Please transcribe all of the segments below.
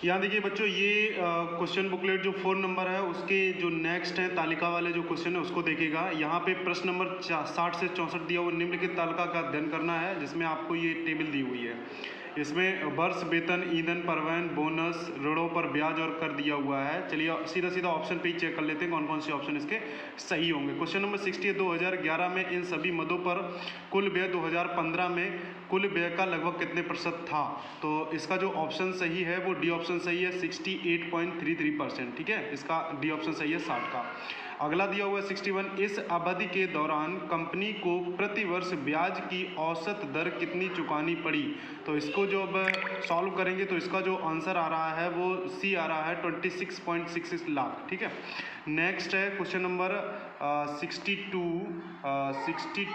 यहाँ देखिए बच्चों, ये क्वेश्चन बुकलेट जो 4 नंबर है उसके जो नेक्स्ट है तालिका वाले जो क्वेश्चन है उसको देखिएगा। यहाँ पे प्रश्न नंबर 60 से 64 दिया हुआ निम्नलिखित तालिका का अध्ययन करना है, जिसमें आपको ये टेबल दी हुई है। इसमें वर्ष, वेतन, ईंधन, परिवहन, बोनस, ऋणों पर ब्याज और कर दिया हुआ है। चलिए सीधा सीधा ऑप्शन पे ही चेक कर लेते हैं कौन कौन से ऑप्शन इसके सही होंगे। क्वेश्चन नंबर 60 2011 में इन सभी मदों पर कुल व्यय 2015 में कुल व्यय का लगभग कितने प्रतिशत था? तो इसका जो ऑप्शन सही है वो डी ऑप्शन सही है, 68.33%। ठीक है, इसका डी ऑप्शन सही है 60 का। अगला दिया हुआ है 61, इस अवधि के दौरान कंपनी को प्रति वर्ष ब्याज की औसत दर कितनी चुकानी पड़ी? तो इसको जो अब सॉल्व करेंगे तो इसका जो आंसर आ रहा है वो सी आ रहा है 26.66 लाख। ठीक है, नेक्स्ट है क्वेश्चन नंबर 62 60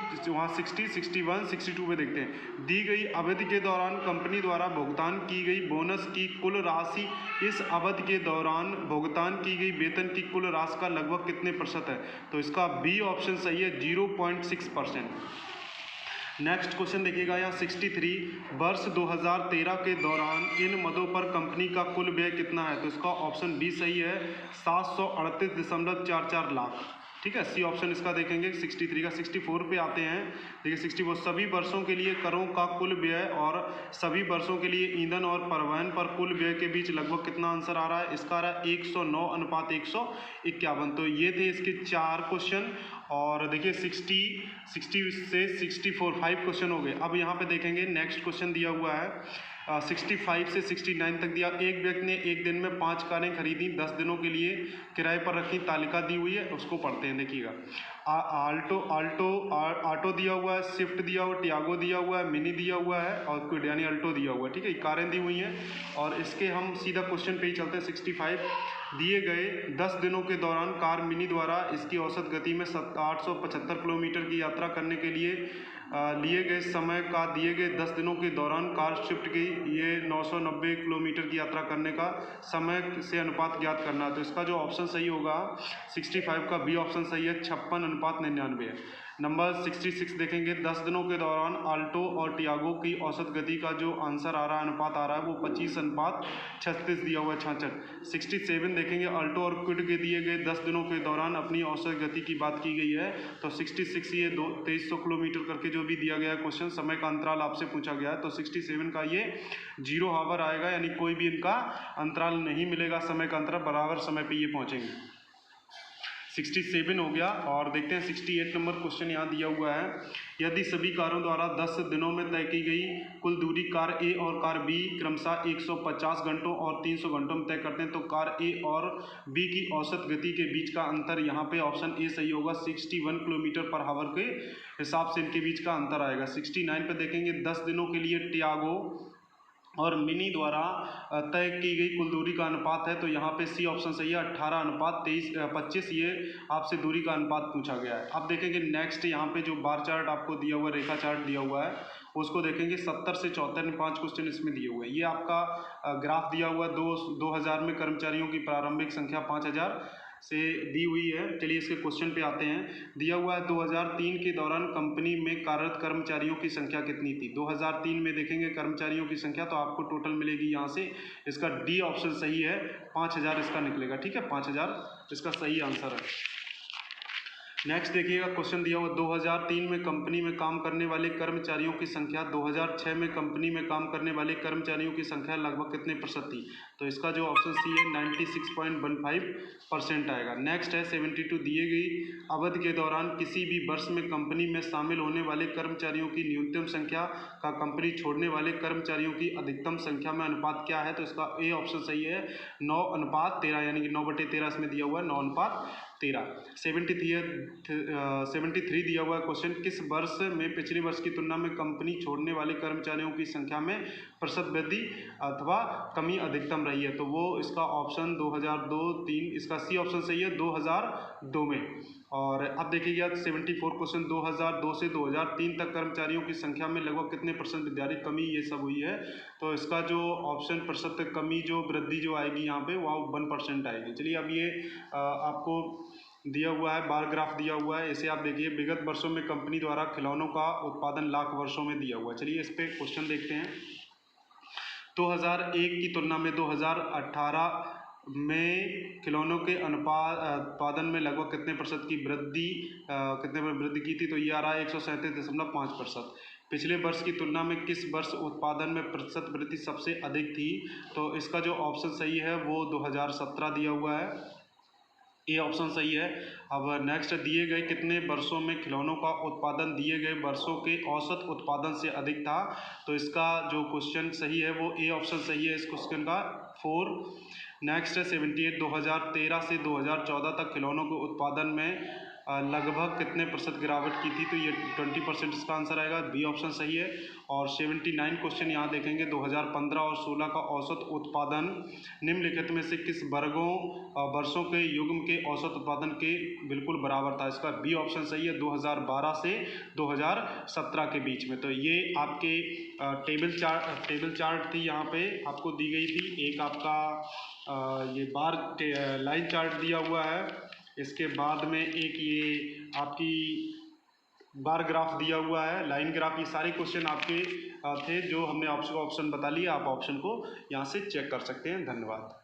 61 62 पे देखते हैं। दी गई अवधि के दौरान कंपनी द्वारा भुगतान की गई बोनस की कुल राशि इस अवधि के दौरान भुगतान की गई वेतन की कुल राशि का लगभग कितने प्रतिशत है? तो इसका बी ऑप्शन सही है, 0.6%। नेक्स्ट क्वेश्चन देखिएगा यहाँ 63, वर्ष 2013 के दौरान इन मदों पर कंपनी का कुल व्यय कितना है? तो इसका ऑप्शन बी सही है, 738.44 लाख। ठीक है, सी ऑप्शन इसका देखेंगे 63 का। 64 पे आते हैं, देखिए 64, सभी वर्षों के लिए करों का कुल व्यय और सभी वर्षों के लिए ईंधन और परिवहन पर कुल व्यय के बीच लगभग कितना आंसर आ रहा है? इसका आ रहा है 109:151। तो ये थे इसके 4 क्वेश्चन। और देखिए 60 से 64 5 क्वेश्चन हो गए। अब यहाँ पे देखेंगे नेक्स्ट क्वेश्चन दिया हुआ है 65 से 69 तक दिया। एक व्यक्ति ने एक दिन में 5 कारें खरीदी, 10 दिनों के लिए किराए पर रखी, तालिका दी हुई है, उसको पढ़ते हैं। देखिएगा, आल्टो दिया हुआ है, स्विफ्ट दिया हुआ है, टियागो दिया हुआ है, मिनी दिया हुआ है और क्विड यानी अल्टो दिया हुआ है। ठीक है, कारें दी हुई हैं। और इसके हम सीधा क्वेश्चन पे ही चलते हैं। 65, दिए गए 10 दिनों के दौरान कार मिनी द्वारा इसकी औसत गति में 875 किलोमीटर की यात्रा करने के लिए लिए गए समय का दिए गए 10 दिनों के दौरान कार शिफ्ट की ये 990 किलोमीटर की यात्रा करने का समय से अनुपात ज्ञात करना। तो इसका जो ऑप्शन सही होगा 65 का बी ऑप्शन सही है, 56:99 है। नंबर 66 देखेंगे, 10 दिनों के दौरान आल्टो और टियागो की औसत गति का जो आंसर आ रहा है, अनुपात आ रहा है, वो 25:36 दिया हुआ है, 66। 67 देखेंगे, आल्टो और क्विड के दिए गए 10 दिनों के दौरान अपनी औसत गति की बात की गई है। तो 66 ये 2300 किलोमीटर करके जो भी दिया गया क्वेश्चन, समय का अंतराल आपसे पूछा गया है, तो 67 का ये 0 हावर आएगा, यानी कोई भी इनका अंतराल नहीं मिलेगा समय का अंतराल, बराबर समय पे ये पहुंचेंगे। 67 हो गया। और देखते हैं 68 नंबर क्वेश्चन यहाँ दिया हुआ है, यदि सभी कारों द्वारा 10 दिनों में तय की गई कुल दूरी कार ए और कार बी क्रमशः 150 घंटों और 300 घंटों में तय करते हैं, तो कार ए और बी की औसत गति के बीच का अंतर, यहाँ पे ऑप्शन ए सही होगा, 61 किलोमीटर पर हावर के हिसाब से इनके बीच का अंतर आएगा। 69 पे देखेंगे, 10 दिनों के लिए टियागो और मिनी द्वारा तय की गई कुल दूरी का अनुपात है, तो यहाँ पे सी ऑप्शन सही है, 18:25 ये आपसे दूरी का अनुपात पूछा गया है। अब देखेंगे नेक्स्ट, यहाँ पे जो बार चार्ट आपको दिया हुआ है, रेखा चार्ट दिया हुआ है, उसको देखेंगे। 70 से 74 में 5 क्वेश्चन इसमें दिए हुए हैं। ये आपका ग्राफ दिया हुआ है, 2000 में कर्मचारियों की प्रारंभिक संख्या 5000 से दी हुई है। चलिए इसके क्वेश्चन पे आते हैं। दिया हुआ है 2003 के दौरान कंपनी में कार्यरत कर्मचारियों की संख्या कितनी थी? 2003 में देखेंगे कर्मचारियों की संख्या, तो आपको टोटल मिलेगी यहाँ से, इसका डी ऑप्शन सही है, 5000 इसका निकलेगा। ठीक है, 5000 इसका सही आंसर है। नेक्स्ट देखिएगा, क्वेश्चन दिया हुआ 2003 में कंपनी में काम करने वाले कर्मचारियों की संख्या 2006 में कंपनी में काम करने वाले कर्मचारियों की संख्या लगभग कितने प्रतिशत थी? तो इसका जो ऑप्शन सी है 96.15% आएगा। नेक्स्ट है 72, दिए गई अवधि के दौरान किसी भी वर्ष में कंपनी में शामिल होने वाले कर्मचारियों की न्यूनतम संख्या का कंपनी छोड़ने वाले कर्मचारियों की अधिकतम संख्या में अनुपात क्या है? तो इसका ए ऑप्शन सही है, 9:13, यानी कि 9/13 इसमें दिया हुआ है, 9:13। 73 दिया हुआ क्वेश्चन, किस वर्ष में पिछले वर्ष की तुलना में कंपनी छोड़ने वाले कर्मचारियों की संख्या में प्रतिशत वृद्धि अथवा कमी अधिकतम रही है? तो वो इसका ऑप्शन 2002-3, इसका सी ऑप्शन सही है, 2002 में। और अब देखिएगा 74 क्वेश्चन, 2002 से 2003 तक कर्मचारियों की संख्या में लगभग कितने % विद्यार्थी कमी ये सब हुई है? तो इसका जो ऑप्शन प्रतिशत कमी जो वृद्धि जो आएगी यहाँ पे, वह 1% आएगी। चलिए अब ये आपको दिया हुआ है, बार ग्राफ दिया हुआ है, इसे आप देखिए। विगत वर्षों में कंपनी द्वारा खिलौनों का उत्पादन लाख वर्षों में दिया हुआ है। चलिए इस पे क्वेश्चन देखते हैं। 2001 की तुलना में 2018 में खिलौनों के उत्पादन में लगभग कितने प्रतिशत की वृद्धि की थी? तो ये आ रहा है 137.5%। पिछले वर्ष की तुलना में किस वर्ष उत्पादन में प्रतिशत वृद्धि सबसे अधिक थी? तो इसका जो ऑप्शन सही है वो 2017 दिया हुआ है, ये ऑप्शन सही है। अब नेक्स्ट, दिए गए कितने वर्षों में खिलौनों का उत्पादन दिए गए वर्षों के औसत उत्पादन से अधिक था? तो इसका जो क्वेश्चन सही है वो ए ऑप्शन सही है इस क्वेश्चन का, 4। नेक्स्ट है 78, 2013 से 2014 तक खिलौनों के उत्पादन में लगभग कितने प्रतिशत गिरावट की थी? तो ये 20% इसका आंसर आएगा, बी ऑप्शन सही है। और 79 क्वेश्चन यहाँ देखेंगे, 2015 और 16 का औसत उत्पादन निम्नलिखित में से किस वर्षों के युग्म के औसत उत्पादन के बिल्कुल बराबर था? इसका बी ऑप्शन सही है, 2012 से 2017 के बीच में। तो ये आपके टेबल चार्ट थी, यहाँ पे आपको दी गई थी। एक आपका ये लाइन चार्ट दिया हुआ है, इसके बाद में एक ये आपकी बार ग्राफ दिया हुआ है, लाइन ग्राफ। ये सारे क्वेश्चन आपके थे जो हमने ऑप्शन बता लिए। आप ऑप्शन को यहाँ से चेक कर सकते हैं। धन्यवाद।